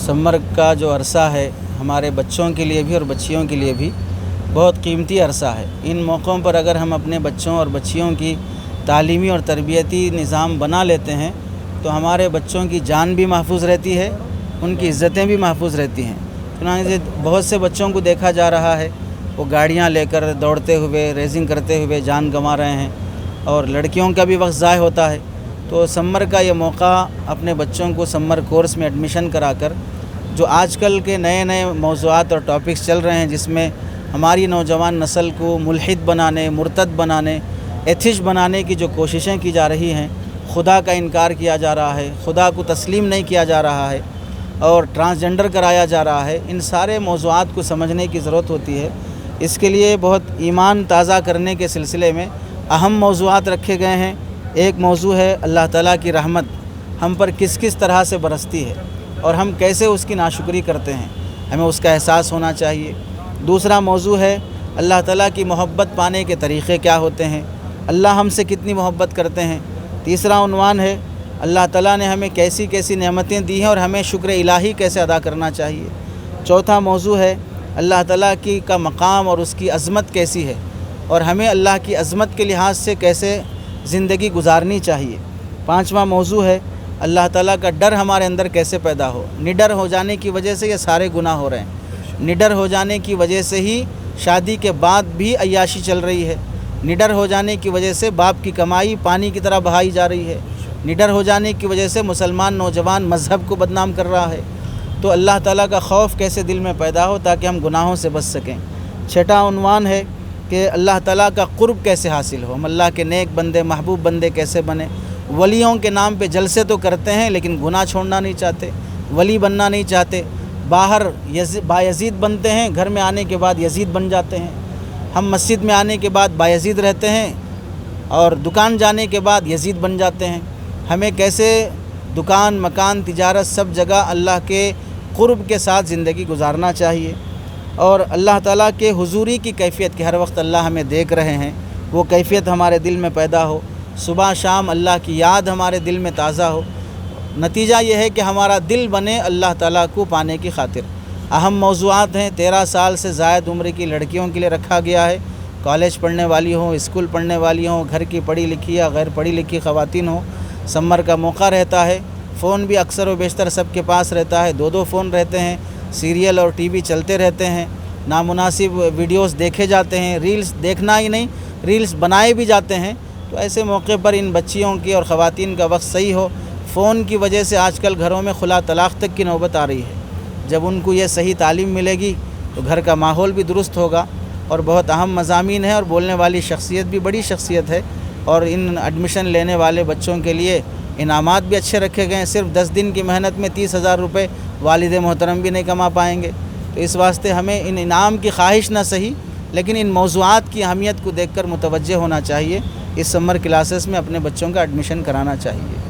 Summer का जो अरसा है हमारे बच्चों के लिए भी और बच्चियों के लिए भी बहुत कीमती अरसा है। इन मौक़ों पर अगर हम अपने बच्चों और बच्चियों की तालीमी और तरबियती निज़ाम बना लेते हैं तो हमारे बच्चों की जान भी महफूज रहती है, उनकी इज़्ज़तें भी महफूज रहती हैं। चुनांचे बहुत से बच्चों को देखा जा रहा है वो गाड़ियाँ लेकर दौड़ते हुए रेसिंग करते हुए जान गंवा रहे हैं और लड़कियों का भी वक्त ज़ाय होता है। तो समर का ये मौका अपने बच्चों को समर कोर्स में एडमिशन कराकर जो आजकल के नए नए मौज़ूआत और टॉपिक्स चल रहे हैं जिसमें हमारी नौजवान नस्ल को मुल्हिद बनाने, मुर्तद बनाने, एथिस्ट बनाने की जो कोशिशें की जा रही हैं, खुदा का इनकार किया जा रहा है, खुदा को तस्लीम नहीं किया जा रहा है और ट्रांसजेंडर कराया जा रहा है, इन सारे मौज़ूआत को समझने की ज़रूरत होती है। इसके लिए बहुत ईमान ताज़ा करने के सिलसिले में अहम मौज़ूआत रखे गए हैं। एक मौजू है अल्लाह ताला की रहमत हम पर किस किस तरह से बरसती है और हम कैसे उसकी नाशुक्री करते हैं, हमें उसका एहसास होना चाहिए। दूसरा मौजू है अल्लाह ताला की मोहब्बत पाने के तरीक़े क्या होते हैं, अल्लाह हमसे कितनी मोहब्बत करते हैं। तीसरा उन्वान है अल्लाह ताला ने हमें कैसी कैसी नेमतें दी हैं और हमें शुक्र इलाही कैसे अदा करना चाहिए। चौथा मौजू है अल्लाह ताला की का मकाम और उसकी अज़मत कैसी है और हमें अल्लाह की अज़मत के लिहाज से कैसे ज़िंदगी गुजारनी चाहिए। पांचवा मौजू है अल्लाह ताला का डर हमारे अंदर कैसे पैदा हो। निडर हो जाने की वजह से ये सारे गुनाह हो रहे हैं। निडर हो जाने की वजह से ही शादी के बाद भी अय्याशी चल रही है। निडर हो जाने की वजह से बाप की कमाई पानी की तरह बहाई जा रही है। निडर हो जाने की वजह से मुसलमान नौजवान मज़हब को बदनाम कर रहा है। तो अल्लाह ताला का खौफ कैसे दिल में पैदा हो ताकि हम गुनाहों से बच सकें। छठा उन्वान है कि अल्लाह ताला का क़ुर्ब कैसे हासिल हो, हम अल्लाह के नेक बंदे महबूब बंदे कैसे बने। वलियों के नाम पे जलसे तो करते हैं लेकिन गुनाह छोड़ना नहीं चाहते, वली बनना नहीं चाहते। बाहर बायज़ीद बनते हैं, घर में आने के बाद यज़ीद बन जाते हैं। हम मस्जिद में आने के बाद बायज़ीद रहते हैं और दुकान जाने के बाद यज़ीद बन जाते हैं। हमें कैसे दुकान मकान तिजारत सब जगह अल्लाह के क़ुर्ब के साथ ज़िंदगी गुजारना चाहिए और अल्लाह ताला के हुजूरी की कैफ़ियत कि हर वक्त अल्लाह हमें देख रहे हैं वो कैफ़ियत हमारे दिल में पैदा हो। सुबह शाम अल्लाह की याद हमारे दिल में ताज़ा हो। नतीजा ये है कि हमारा दिल बने अल्लाह ताला को पाने की खातिर। अहम मौज़ूआत हैं 13 साल से ज़ायद उम्र की लड़कियों के लिए रखा गया है। कॉलेज पढ़ने वाली हों, स्कूल पढ़ने वाली हों, घर की पढ़ी लिखी या गैर पढ़ी लिखी ख़वातीन हों, समर का मौका रहता है। फ़ोन भी अक्सर व बेशतर सबके पास रहता है, 2-2 फ़ोन रहते हैं, सीरियल और टीवी चलते रहते हैं, नामुनासिब वीडियोस देखे जाते हैं, रील्स देखना ही नहीं रील्स बनाए भी जाते हैं। तो ऐसे मौके पर इन बच्चियों की और ख़वातीन का वक्त सही हो। फ़ोन की वजह से आजकल घरों में खुला तलाक़ तक की नौबत आ रही है। जब उनको ये सही तालीम मिलेगी तो घर का माहौल भी दुरुस्त होगा और बहुत अहम मज़ामीन है और बोलने वाली शख्सियत भी बड़ी शख्सियत है और इन एडमिशन लेने वाले बच्चों के लिए इनामात भी अच्छे रखे गए हैं। सिर्फ 10 दिन की मेहनत में 30,000 रुपये वालिद मोहतरम भी नहीं कमा पाएंगे। तो इस वास्ते हमें इन इनाम की ख्वाहिश ना सही लेकिन इन मौज़ूआत की अहमियत को देखकर मुतवज्जे होना चाहिए। इस समर क्लासेस में अपने बच्चों का एडमिशन कराना चाहिए।